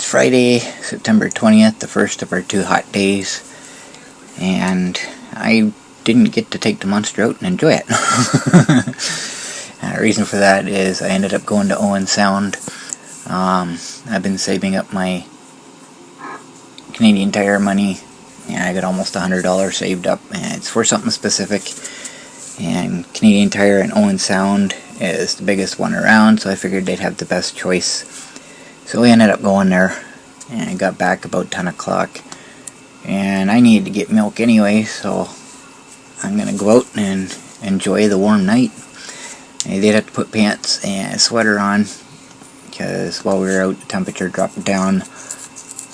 Friday, September 20th, the first of our 2 hot days, and I didn't get to take the monster out and enjoy it. The reason for that is I ended up going to Owen Sound. I've been saving up my Canadian Tire money, and I got almost $100 saved up, and it's for something specific. And Canadian Tire and Owen Sound is the biggest one around, so I figured they'd have the best choice. So we ended up going there, and I got back about 10 o'clock, and I needed to get milk anyway, so I'm going to go out and enjoy the warm night. I did have to put pants and a sweater on, because while we were out, the temperature dropped down.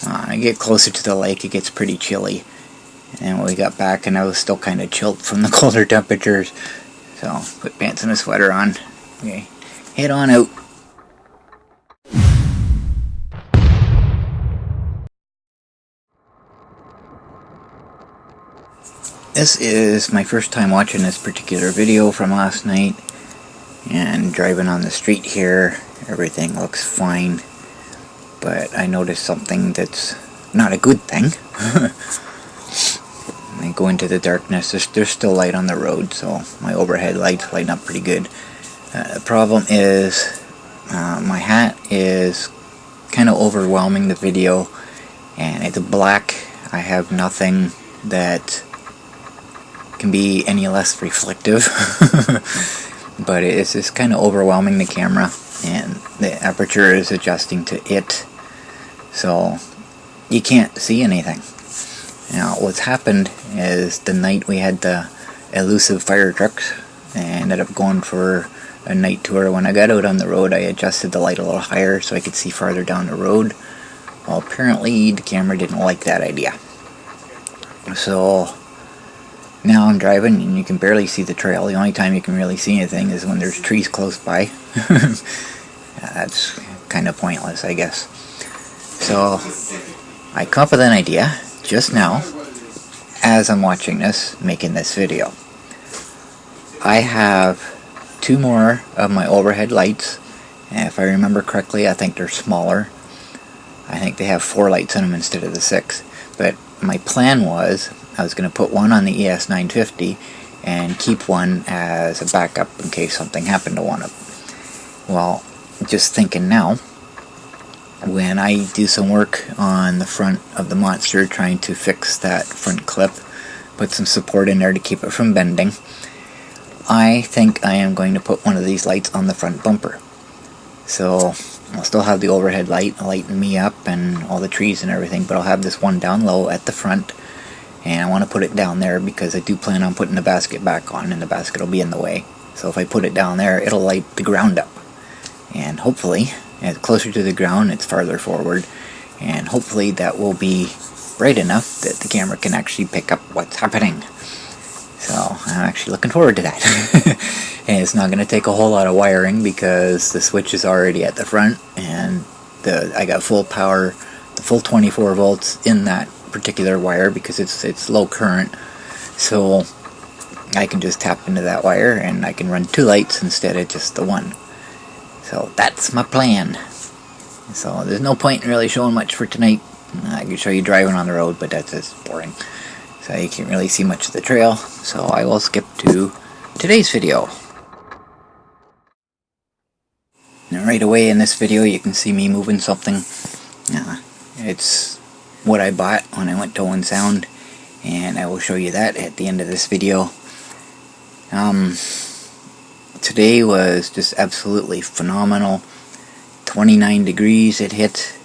I get closer to the lake, it gets pretty chilly. And when we got back, and I was still kind of chilled from the colder temperatures, so put pants and a sweater on. Okay, head on out. This is my first time watching this particular video from last night, and driving on the street here, everything looks fine, but I noticed something that's not a good thing. I go into the darkness, there's still light on the road, so my overhead lights light up pretty good. The problem is, my hat is kind of overwhelming the video, and it's black. I have nothing that can be any less reflective, but it's just kind of overwhelming the camera, and the aperture is adjusting to it, so you can't see anything. Now what's happened is the night we had the elusive fire trucks, I ended up going for a night tour. When I got out on the road, I adjusted the light a little higher so I could see farther down the road. Well, apparently the camera didn't like that idea, so now I'm driving and you can barely see the trail. The only time you can really see anything is when there's trees close by. That's kind of pointless, I guess. So I come up with an idea just now as I'm watching this, making this video. I have 2 more of my overhead lights, and if I remember correctly, I think they're smaller. I think they have 4 lights in them instead of the 6. But my plan was I was going to put one on the ES950 and keep one as a backup in case something happened to one of them. Well, just thinking now, when I do some work on the front of the monster trying to fix that front clip, put some support in there to keep it from bending, I think I am going to put one of these lights on the front bumper. So I'll still have the overhead light lighting me up and all the trees and everything, but I'll have this one down low at the front, and I want to put it down there because I do plan on putting the basket back on, and the basket will be in the way. So if I put it down there, it'll light the ground up, and hopefully it's closer to the ground, it's farther forward, and hopefully that will be bright enough that the camera can actually pick up what's happening. So I'm actually looking forward to that. And it's not going to take a whole lot of wiring because the switch is already at the front, and I got full power, the full 24 volts in that particular wire because it's low current, so I can just tap into that wire and I can run 2 lights instead of just the one. So that's my plan. So there's no point in really showing much for tonight. I can show you driving on the road, but that's just boring, so you can't really see much of the trail, so I will skip to today's video. Now right away in this video you can see me moving something. It's what I bought when I went to Owen Sound, and I will show you that at the end of this video. Today was just absolutely phenomenal. 29 degrees it hit,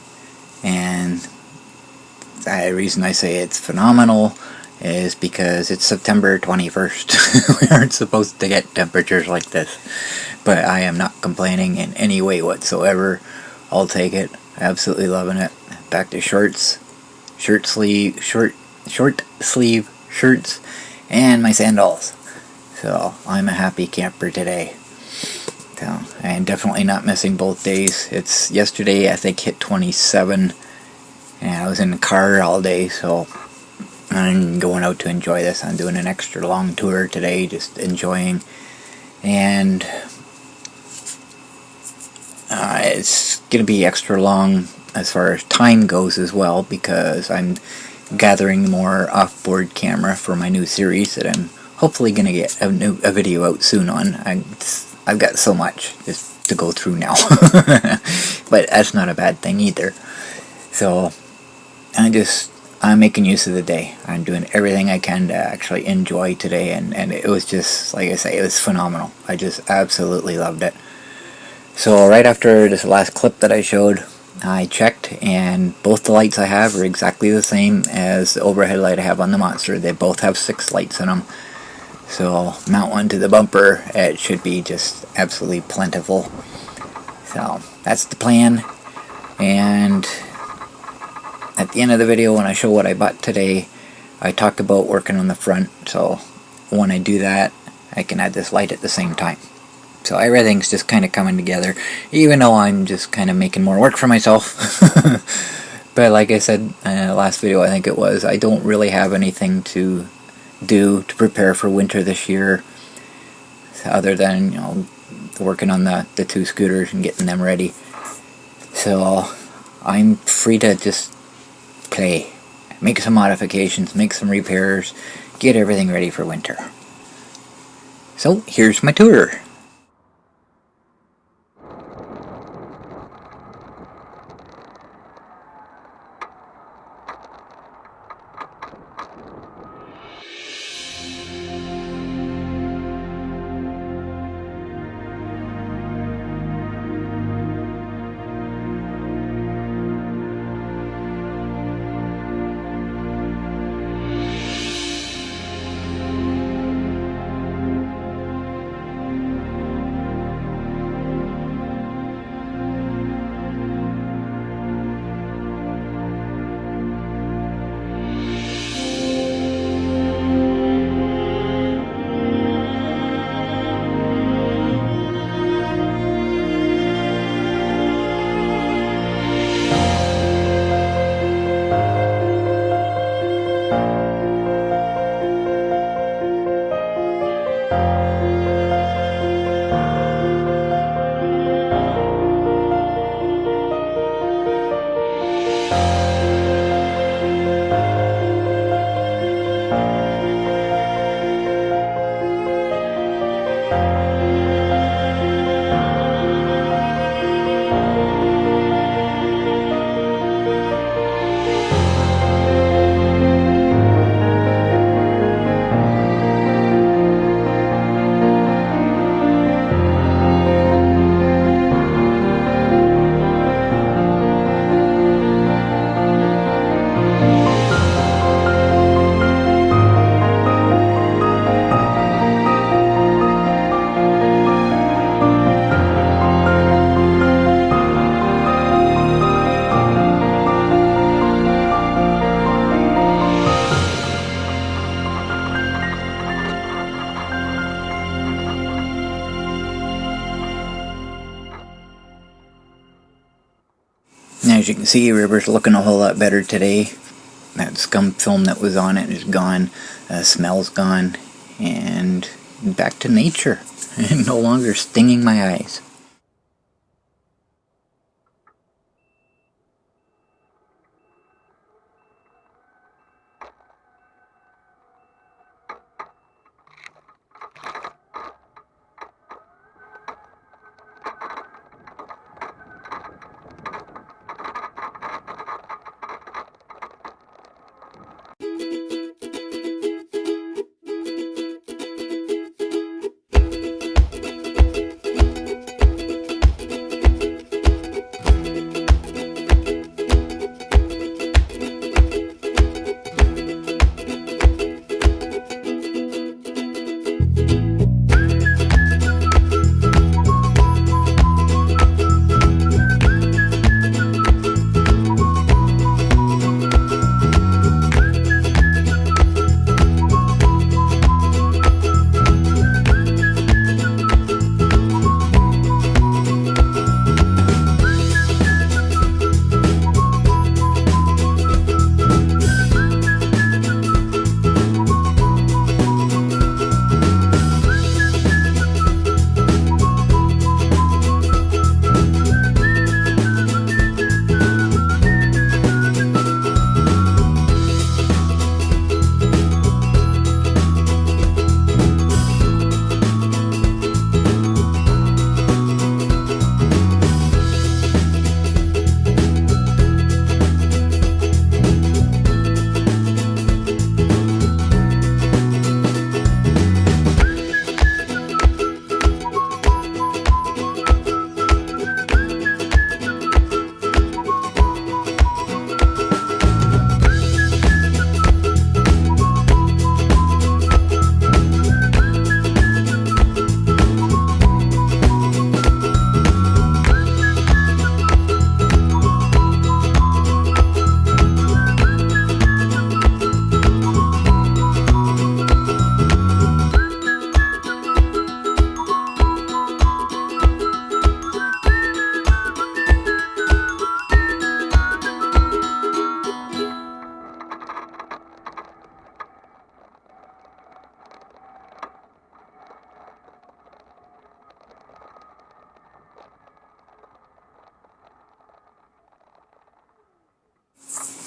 and the reason I say it's phenomenal is because it's September 21st. We aren't supposed to get temperatures like this, but I am not complaining in any way whatsoever. I'll take it. Absolutely loving it. Back to shorts, short sleeve shirts, and my sandals. So I'm a happy camper today. So I am definitely not missing both days. It's yesterday I think hit 27, and I was in the car all day, so I'm going out to enjoy this. I'm doing an extra long tour today, just enjoying, and it's gonna be extra long as far as time goes as well, because I'm gathering more off-board camera for my new series that I'm hopefully going to get a video out soon on. I've got so much just to go through now. But that's not a bad thing either. So I'm making use of the day. I'm doing everything I can to actually enjoy today, and it was just, like I say, it was phenomenal. I just absolutely loved it. So right after this last clip that I showed, I checked, and both the lights I have are exactly the same as the overhead light I have on the Monster. They both have 6 lights in them. So mount one to the bumper, it should be just absolutely plentiful. So that's the plan. And at the end of the video, when I show what I bought today, I talk about working on the front. So when I do that, I can add this light at the same time. So everything's just kind of coming together, even though I'm just kind of making more work for myself. But like I said in the last video, I think it was, I don't really have anything to do to prepare for winter this year, other than, working on the 2 scooters and getting them ready. So I'm free to just play, make some modifications, make some repairs, get everything ready for winter. So here's my tour. As you can see, River's looking a whole lot better today. That scum film that was on it is gone, smell's gone, and back to nature. No longer stinging my eyes.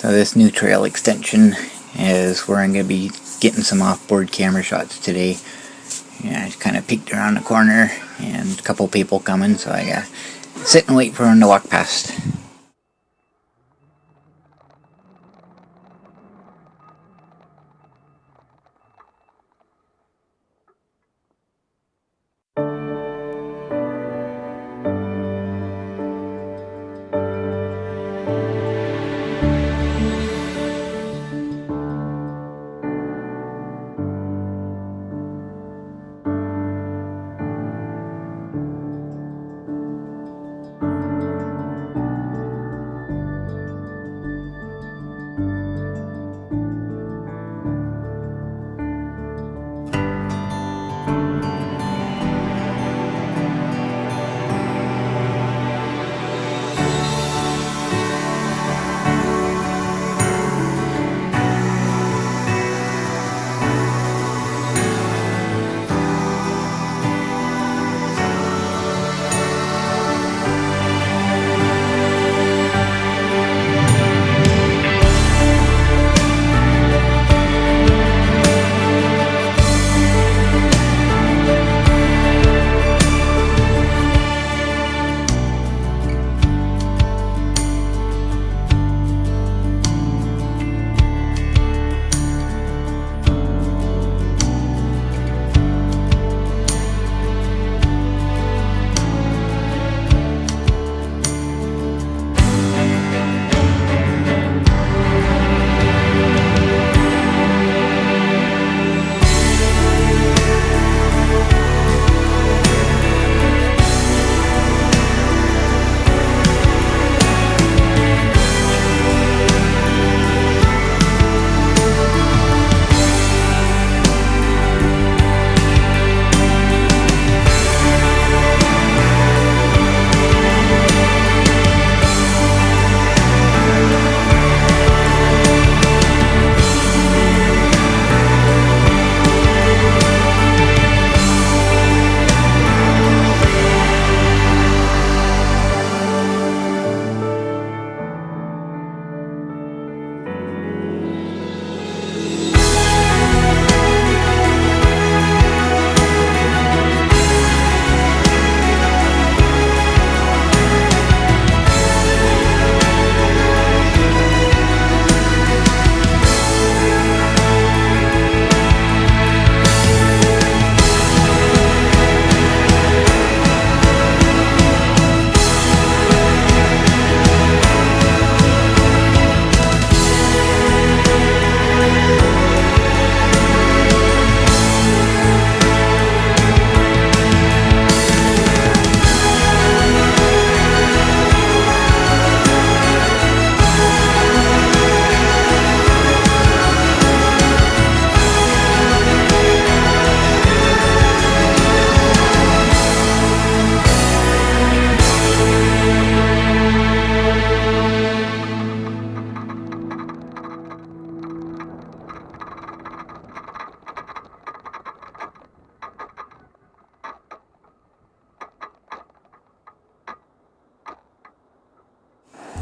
So this new trail extension is where I'm going to be getting some off-board camera shots today. Yeah, I kind of peeked around the corner and a couple people coming, so I got to sit and wait for them to walk past.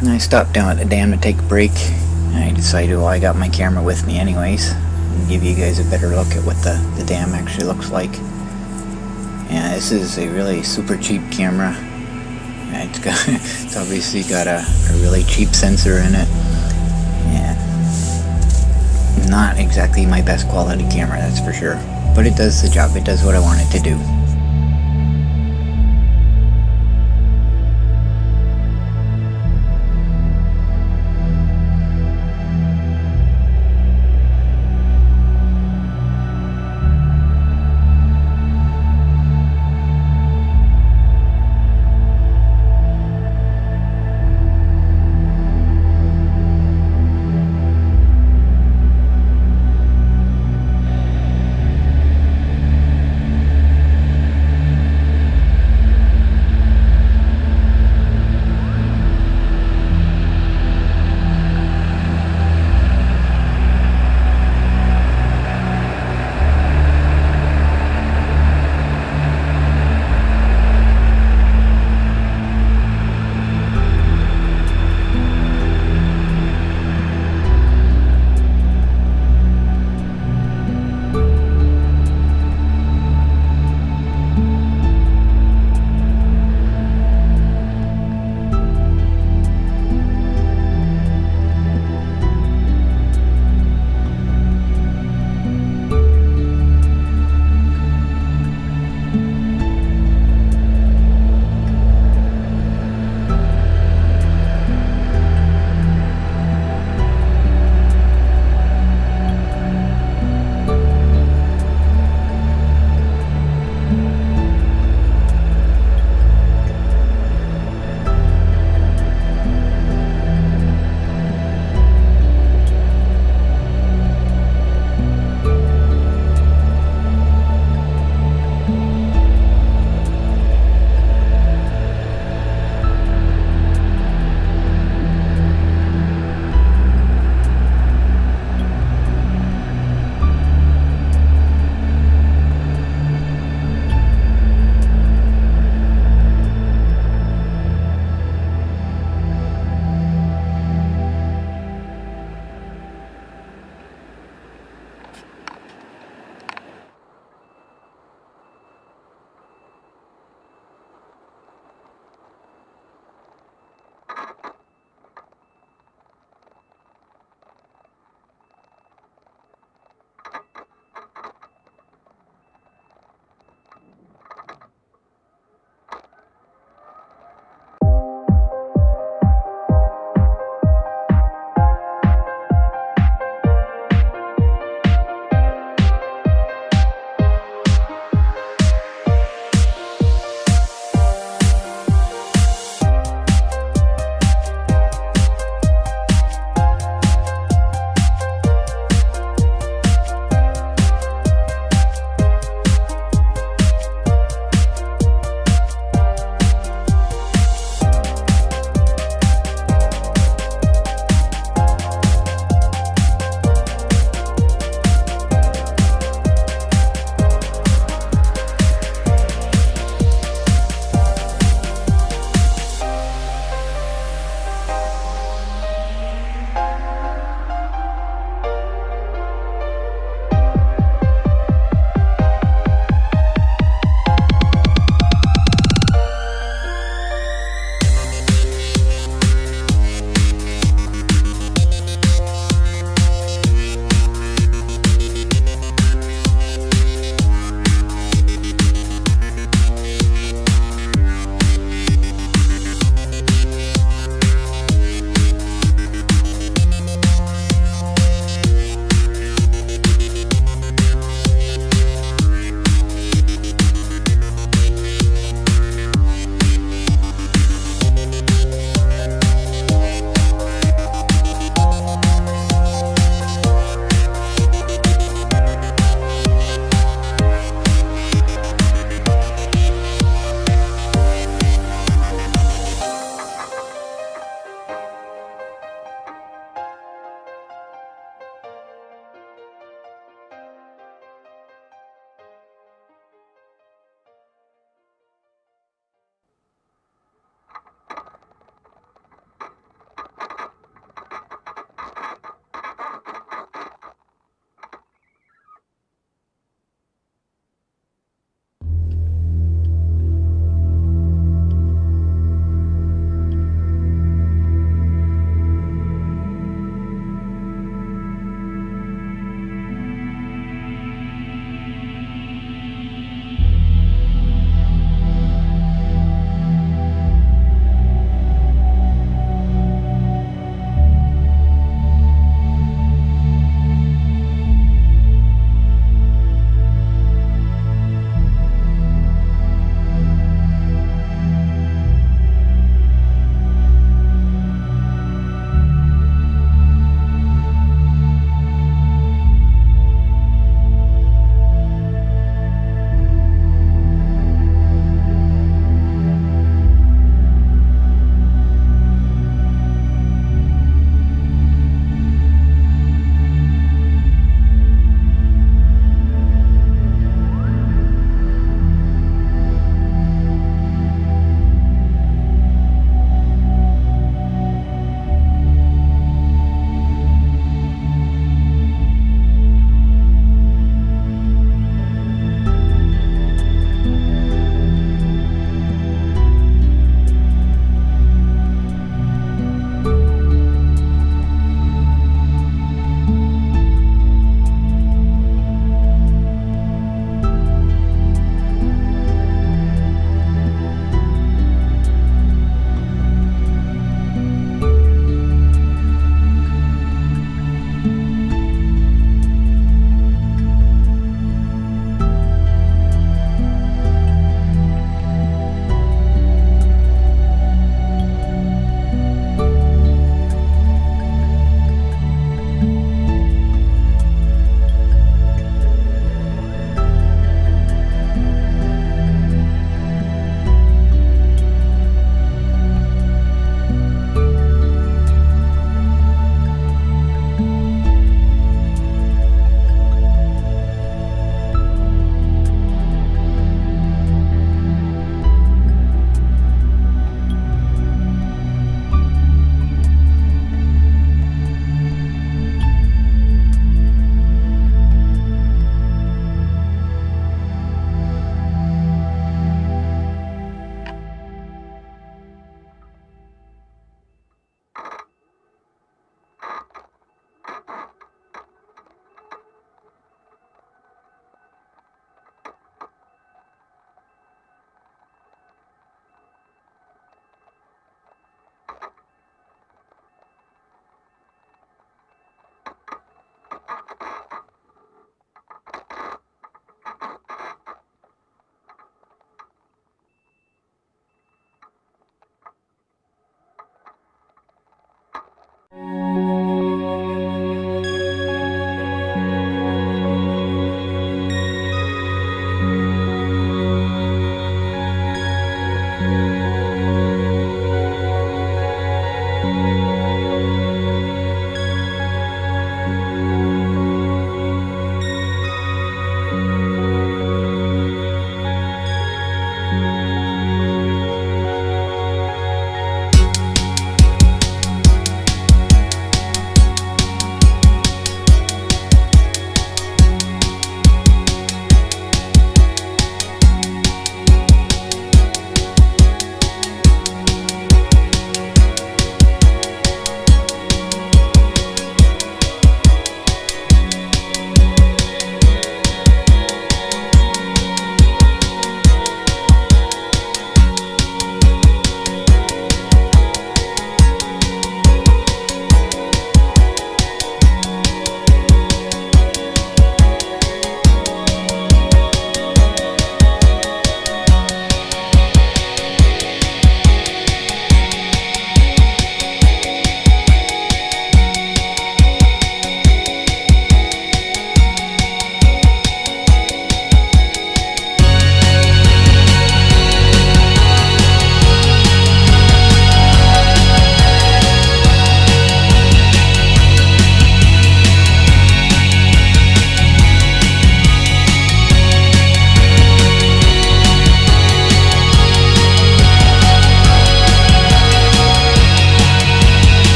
And I stopped down at the dam to take a break, and I decided, well, I got my camera with me anyways, and give you guys a better look at what the dam actually looks like. Yeah, this is a really super cheap camera. It's obviously got a really cheap sensor in it. Yeah, not exactly my best quality camera, that's for sure, but it does the job. It does what I want it to do.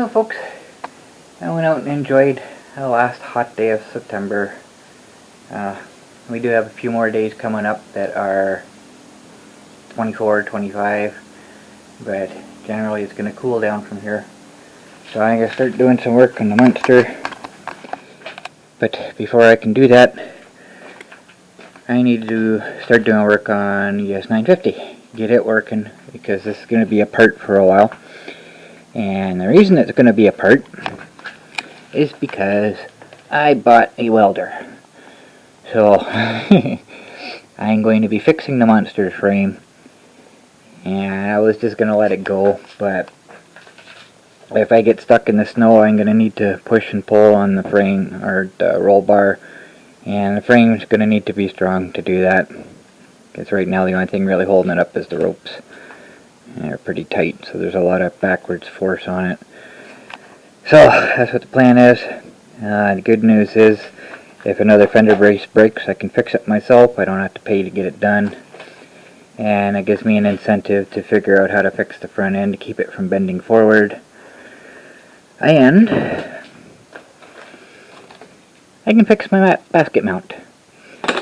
Well, folks, I went out and enjoyed the last hot day of September. We do have a few more days coming up that are 24, 25, but generally it's going to cool down from here. So I'm going to start doing some work on the Munster. But before I can do that, I need to start doing work on ES 950. Get it working, because this is going to be apart for a while. And the reason it's going to be apart is because I bought a welder. So I'm going to be fixing the monster frame, and I was just going to let it go, but if I get stuck in the snow, I'm going to need to push and pull on the frame, or the roll bar, and the frame's going to need to be strong to do that, because right now the only thing really holding it up is the ropes. And they're pretty tight, so there's a lot of backwards force on it. So that's what the plan is. The good news is, if another fender brace breaks, I can fix it myself. I don't have to pay to get it done. And it gives me an incentive to figure out how to fix the front end to keep it from bending forward. And I can fix my basket mount.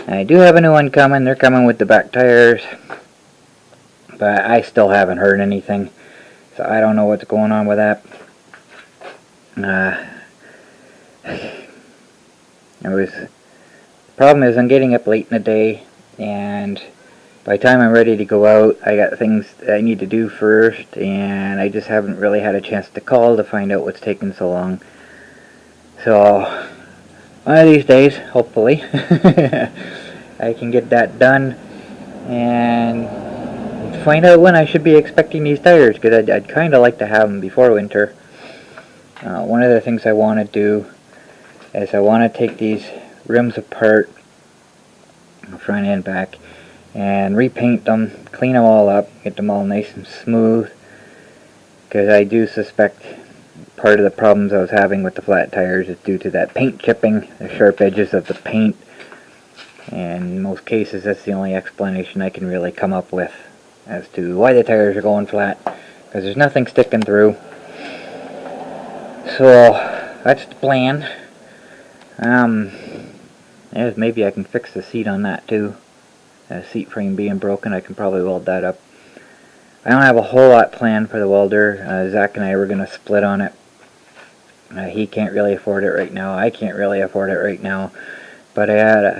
I do have a new one coming. They're coming with the back tires, but I still haven't heard anything, so I don't know what's going on with that. The problem is I'm getting up late in the day, and by the time I'm ready to go out, I got things I need to do first, and I just haven't really had a chance to call to find out what's taking so long. So one of these days, hopefully, I can get that done and find out when I should be expecting these tires, because I'd kind of like to have them before winter. One of the things I want to do is I want to take these rims apart, front and back, and repaint them, clean them all up, get them all nice and smooth, because I do suspect part of the problems I was having with the flat tires is due to that paint chipping, the sharp edges of the paint, and in most cases that's the only explanation I can really come up with as to why the tires are going flat, because there's nothing sticking through. So that's the plan. Maybe I can fix the seat on that too. The seat frame being broken, I can probably weld that up. I don't have a whole lot planned for the welder. Zach and I were going to split on it. He can't really afford it right now. I can't really afford it right now. But I had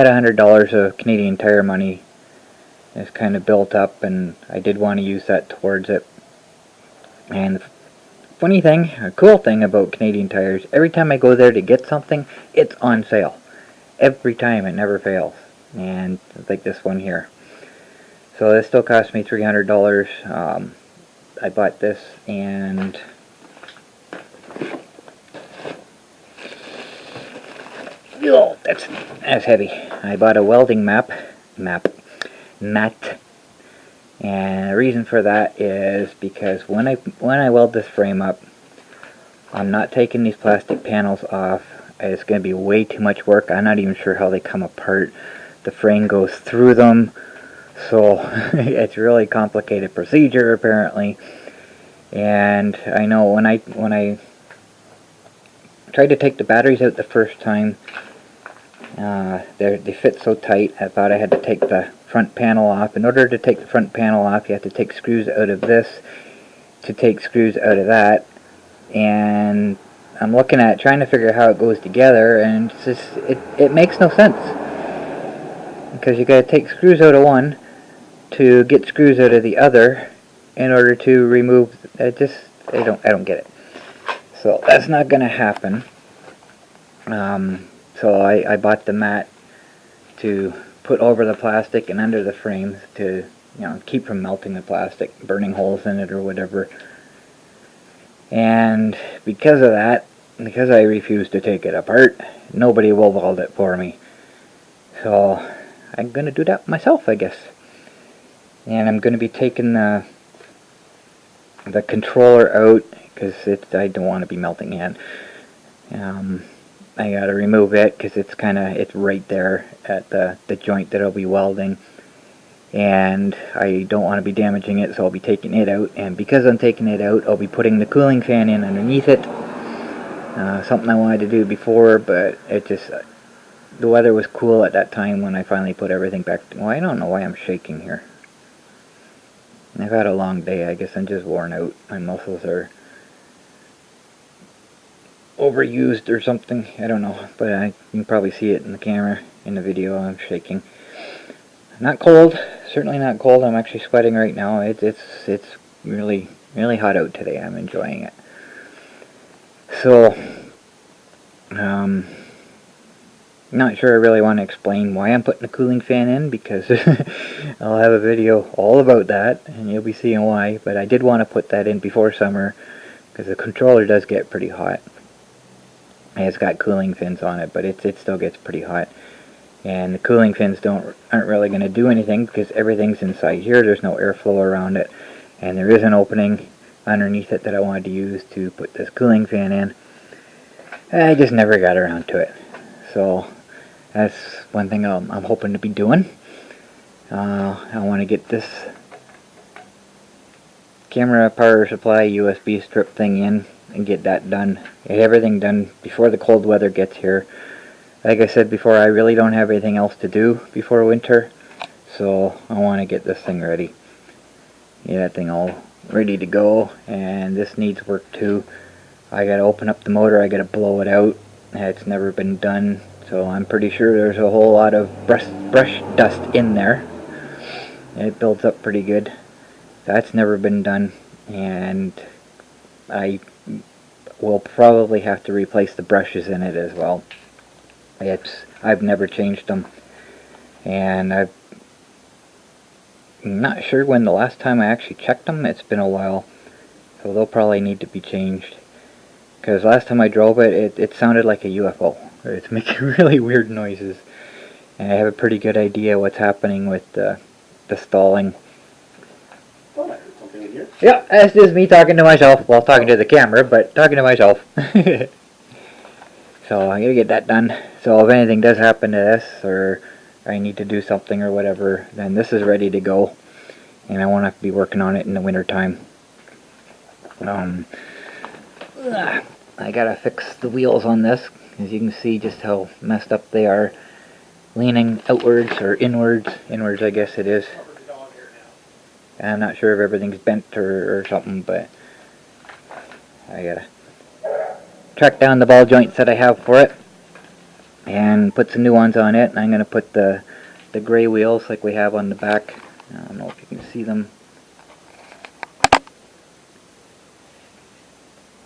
$100 of Canadian Tire money. It's kind of built up, and I did want to use that towards it. And the funny thing, a cool thing about Canadian Tires, every time I go there to get something, it's on sale. Every time, it never fails. And like this one here. So this still cost me $300. I bought this, and oh, that's heavy. I bought a welding mat, and the reason for that is because when I weld this frame up, I'm not taking these plastic panels off. It's going to be way too much work. I'm not even sure how they come apart. The frame goes through them, so it's a really complicated procedure apparently. And I know when I tried to take the batteries out the first time, they fit so tight, I thought I had to take the front panel off. In order to take the front panel off, you have to take screws out of this to take screws out of that, and I'm looking at trying to figure out how it goes together, and it's just, it makes no sense, because you gotta take screws out of one to get screws out of the other in order to remove I don't get it. So that's not gonna happen. So I bought the mat to put over the plastic and under the frames to, keep from melting the plastic, burning holes in it or whatever. And because of that, because I refuse to take it apart, nobody will weld it for me. So I'm going to do that myself, I guess. And I'm going to be taking the controller out, because I don't want to be melting in. I got to remove it because it's right there at the joint that I'll be welding. and I don't want to be damaging it, so I'll be taking it out. And because I'm taking it out, I'll be putting the cooling fan in underneath it. Something I wanted to do before, but it just, the weather was cool at that time when I finally put everything back. Well, I don't know why I'm shaking here. I've had a long day. I guess I'm just worn out. My muscles are overused or something. I don't know, but I can probably see it in the camera, in the video. I'm shaking. Not cold. Certainly not cold. I'm actually sweating right now. It's really hot out today. I'm enjoying it. So, not sure I really want to explain why I'm putting a cooling fan in, because I'll have a video all about that, and you'll be seeing why. But I did want to put that in before summer, because the controller does get pretty hot. And it's got cooling fins on it, but it still gets pretty hot. And the cooling fins aren't really going to do anything, because everything's inside here. There's no airflow around it, and there is an opening underneath it that I wanted to use to put this cooling fan in. I just never got around to it. So that's one thing I'm hoping to be doing. I want to get this camera power supply USB strip thing in and get that done. Get everything done before the cold weather gets here. Like I said before, I really don't have anything else to do before winter, so I want to get this thing ready. Get that thing all ready to go, and this needs work too. I gotta open up the motor, I gotta blow it out. It's never been done, so I'm pretty sure there's a whole lot of brush dust in there. It builds up pretty good. That's never been done, and I will probably have to replace the brushes in it as well. I've never changed them, and I'm not sure when the last time I actually checked them. It's been a while, so they'll probably need to be changed, because last time I drove it sounded like a UFO. It's making really weird noises, and I have a pretty good idea what's happening with the stalling. Oh, I heard something in here. Yeah, that's just me talking to myself. Well, talking to the camera, but talking to myself. So I'm gonna get that done. So if anything does happen to this, or I need to do something or whatever, then this is ready to go, and I won't have to be working on it in the winter time. I gotta fix the wheels on this, as you can see just how messed up they are, leaning outwards or inwards. Inwards, I guess it is. I'm not sure if everything's bent or something, but I gotta track down the ball joints that I have for it and put some new ones on it. And I'm gonna put the gray wheels like we have on the back. I don't know if you can see them.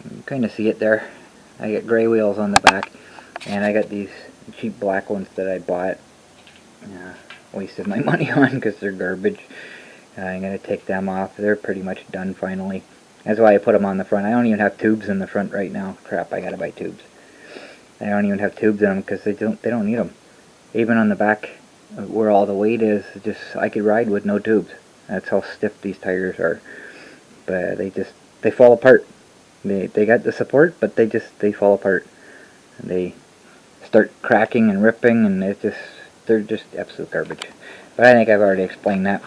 You can kind of see it there. I got gray wheels on the back, and I got these cheap black ones that I bought. Wasted my money on because they're garbage. I'm going to take them off. They're pretty much done finally. That's why I put them on the front. I don't even have tubes in the front right now. Crap, I got to buy tubes. I don't even have tubes in them because they don't need them. Even on the back where all the weight is, I could ride with no tubes. That's how stiff these tires are. But they fall apart. They got the support, but they fall apart. And they start cracking and ripping, and they're just absolute garbage. But I think I've already explained that.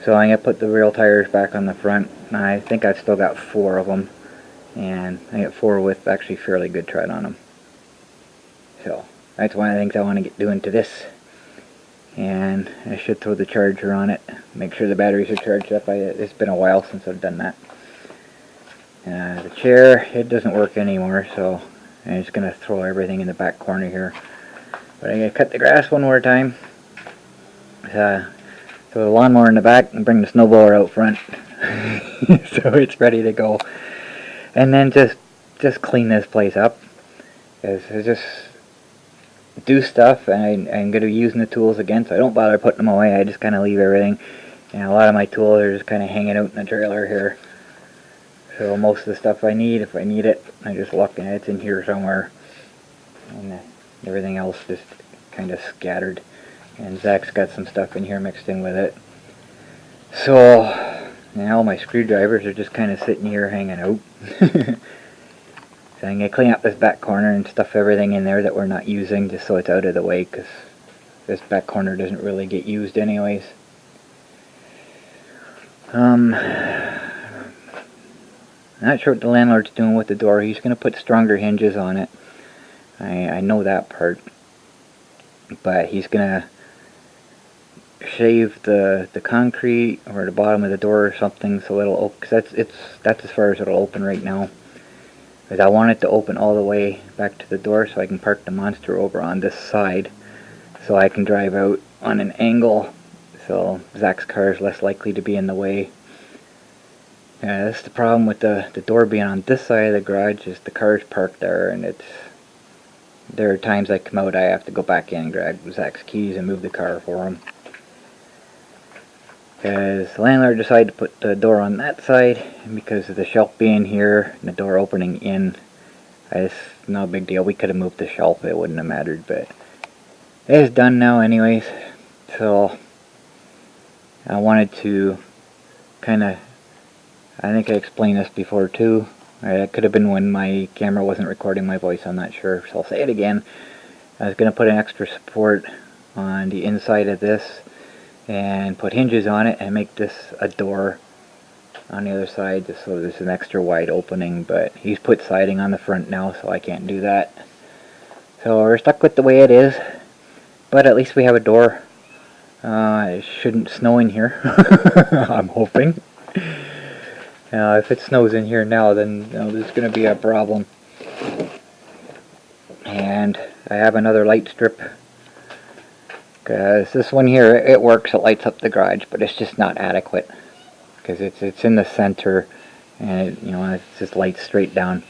So I'm going to put the real tires back on the front. I think I've still got 4 of them. And I got 4 with actually fairly good tread on them. So that's one of the things I want to get doing to this. And I should throw the charger on it. Make sure the batteries are charged up. It's been a while since I've done that. The chair, it doesn't work anymore, so I'm just going to throw everything in the back corner here. But I'm going to cut the grass one more time. Throw the lawnmower in the back and bring the snowblower out front. So it's ready to go. And then just clean this place up. Just do stuff, and I'm going to be using the tools again, so I don't bother putting them away. I just kind of leave everything. And a lot of my tools are just kind of hanging out in the trailer here. So most of the stuff I need, if I need it, I just look and it's in here somewhere. And everything else just kind of scattered. And Zach's got some stuff in here mixed in with it. So now my screwdrivers are just kind of sitting here hanging out. So I'm going to clean up this back corner and stuff everything in there that we're not using, just so it's out of the way, because this back corner doesn't really get used anyways. Not sure what the landlord's doing with the door. He's going to put stronger hinges on it. I know that part. But he's going to shave the concrete or the bottom of the door or something so it'll open. Because that's as far as it'll open right now. Because I want it to open all the way back to the door so I can park the monster over on this side. So I can drive out on an angle. So Zach's car is less likely to be in the way. That's the problem with the door being on this side of the garage, is the car's parked there, and there are times I come out I have to go back in and grab Zach's keys and move the car for him. Because the landlord decided to put the door on that side, and because of the shelf being here and the door opening in, it's no big deal. We could have moved the shelf, it wouldn't have mattered, but it is done now anyways. So I wanted to kind of, I think I explained this before too. It could have been when my camera wasn't recording my voice, I'm not sure, so I'll say it again. I was going to put an extra support on the inside of this and put hinges on it and make this a door on the other side, just so there's an extra wide opening, but he's put siding on the front now, so I can't do that. So we're stuck with the way it is, but at least we have a door. It shouldn't snow in here, I'm hoping. If it snows in here now, then there's going to be a problem. And I have another light strip, because this one here, it works, it lights up the garage, but it's just not adequate, because it's in the center, and it just lights straight down.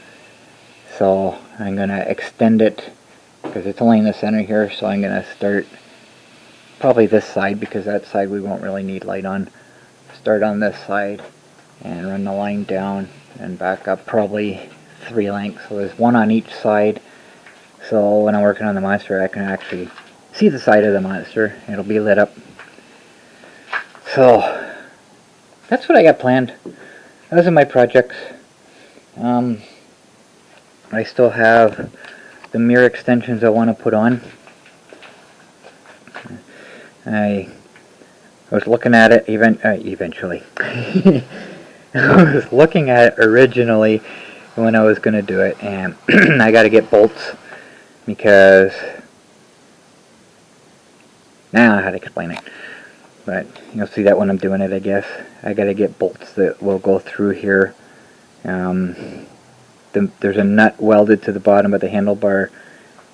So I'm going to extend it, because it's only in the center here, so I'm going to start probably this side, because that side we won't really need light on. Start on this side and run the line down and back up probably 3 lengths. So there's one on each side, so when I'm working on the monster I can actually see the side of the monster. It'll be lit up. So that's what I got planned. Those are my projects. I still have the mirror extensions I want to put on. I was looking at it eventually. I was looking at it originally when I was going to do it, and I got to get bolts, because now I don't know how to explain it, but you'll see that when I'm doing it, I guess. I got to get bolts that will go through here. There's a nut welded to the bottom of the handlebar,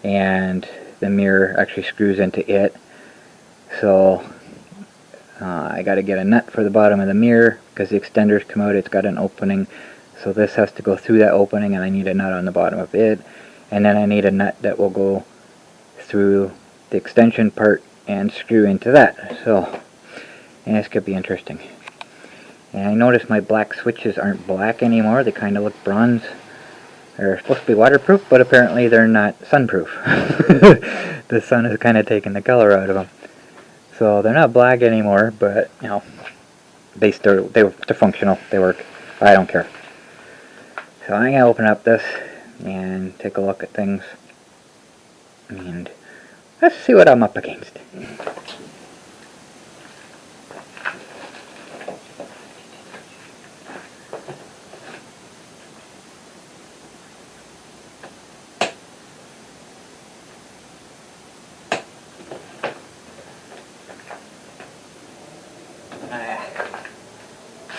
and the mirror actually screws into it. So I got to get a nut for the bottom of the mirror, because the extenders come out, it's got an opening, so this has to go through that opening, and I need a nut on the bottom of it, and then I need a nut that will go through the extension part and screw into that. So, and this could be interesting. And I noticed my black switches aren't black anymore, they kind of look bronze. They're supposed to be waterproof, but apparently they're not sunproof. The sun has kind of taken the color out of them. So they're not black anymore, but they're functional. They work. I don't care. So I'm gonna open up this and take a look at things, and let's see what I'm up against.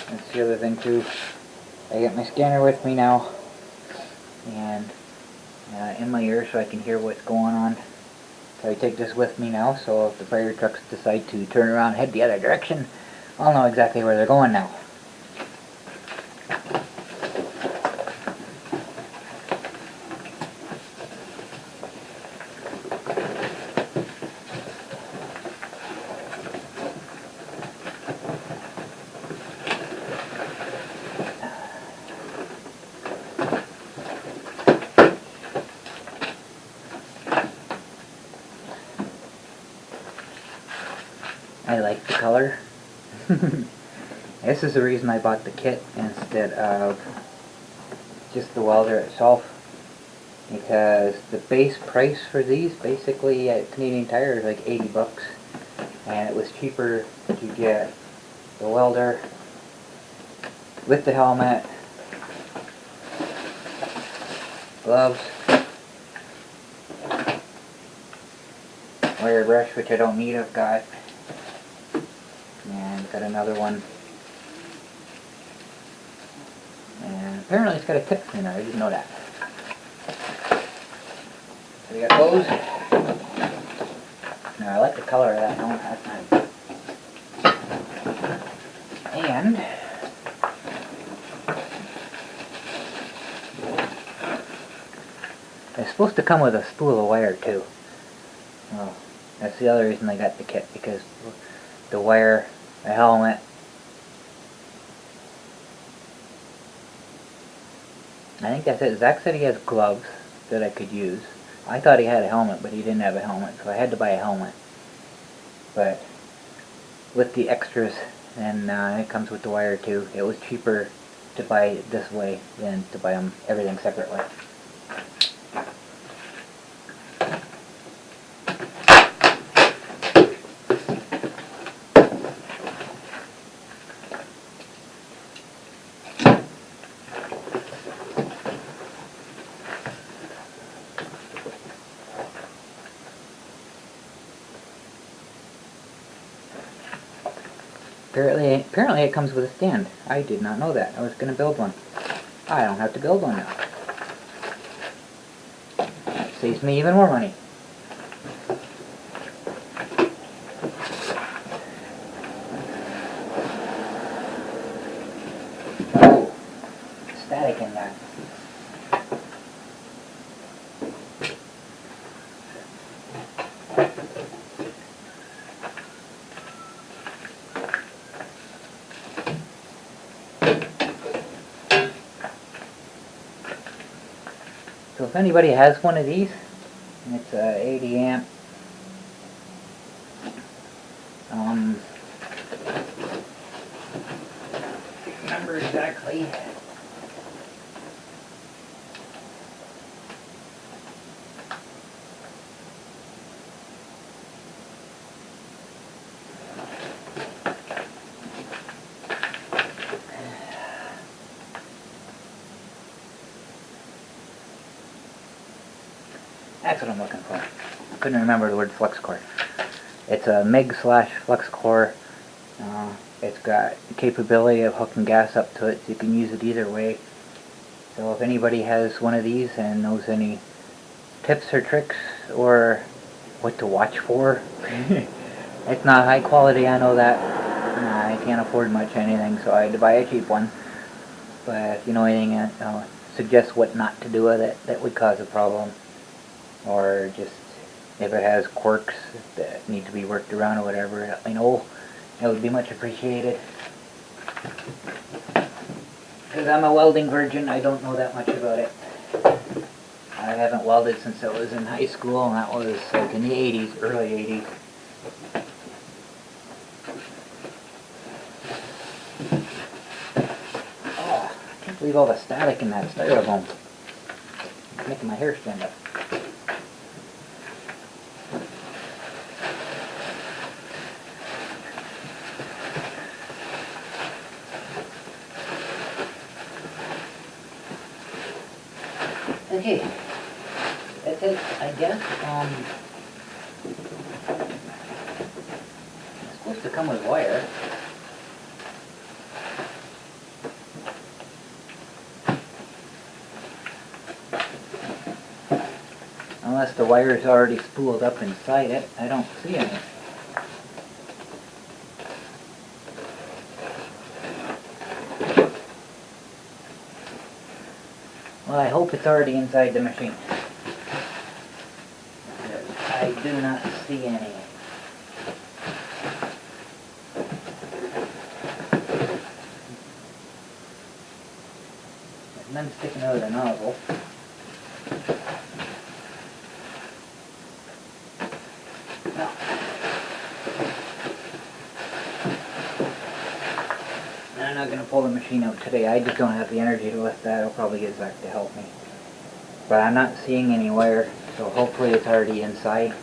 That's the other thing too. I got my scanner with me now, and in my ear so I can hear what's going on. So I take this with me now, so if the fire trucks decide to turn around and head the other direction, I'll know exactly where they're going now. I like the color. This is the reason I bought the kit instead of just the welder itself, because the base price for these basically at Canadian Tire is like 80 bucks, and it was cheaper to get the welder with the helmet, gloves, wire brush, which I don't need, I've got, and got another one, and apparently it's got a tip cleaner, I didn't know that. So we got those. Now I like the color of that helmet, that's nice. And it's supposed to come with a spool of wire too. Well, that's the other reason I got the kit, because the wire, the helmet, I think that's it. Zach said he has gloves that I could use. I thought he had a helmet, but he didn't have a helmet, so I had to buy a helmet. But with the extras, and it comes with the wire too, it was cheaper to buy it this way than to buy them everything separately. Apparently it comes with a stand. I did not know that. I was going to build one. I don't have to build one now. That saves me even more money. Oh, static in that. So if anybody has one of these, and it's a 80 amp, remember exactly. That's what I'm looking for. Couldn't remember the word flex core. It's a MIG/flex core. It's got the capability of hooking gas up to it, so you can use it either way. So if anybody has one of these and knows any tips or tricks or what to watch for, it's not high quality, I know that. I can't afford much anything, so I had to buy a cheap one. But if you know anything, suggest what not to do with it that would cause a problem. Or just if it has quirks that need to be worked around or whatever, let me know. That would be much appreciated. Because I'm a welding virgin, I don't know that much about it. I haven't welded since I was in high school, and that was like in the 80s, early 80s. Oh, I can't believe all the static in that styrofoam. It's making my hair stand up. Okay, that's it, I guess. It's supposed to come with wire. Unless the wire is already spooled up inside it, I don't see any. Well, I hope it's already inside the machine. I do not see any. There's none sticking out of the nozzle. No. I'm not going to pull the machine out today. I just don't have the energy to lift that. I'll probably get Zach to help me. But I'm not seeing any wire, so hopefully it's already inside.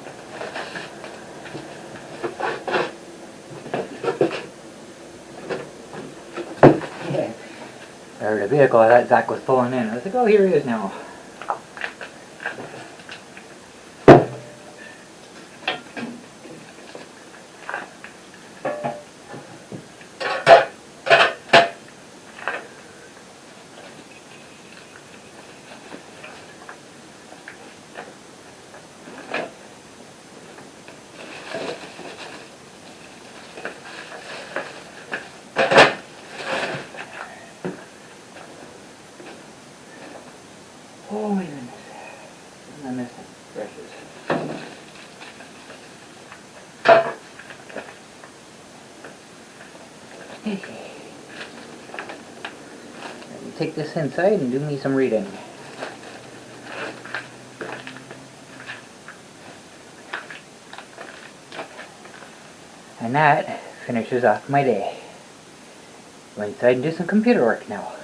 Yeah. heard a vehicle that Zach was pulling in. I was like, oh, here he is now. Oh my goodness. What am I missing? Brushes. Let me take this inside and do me some reading. And that finishes off my day. Go inside and do some computer work now.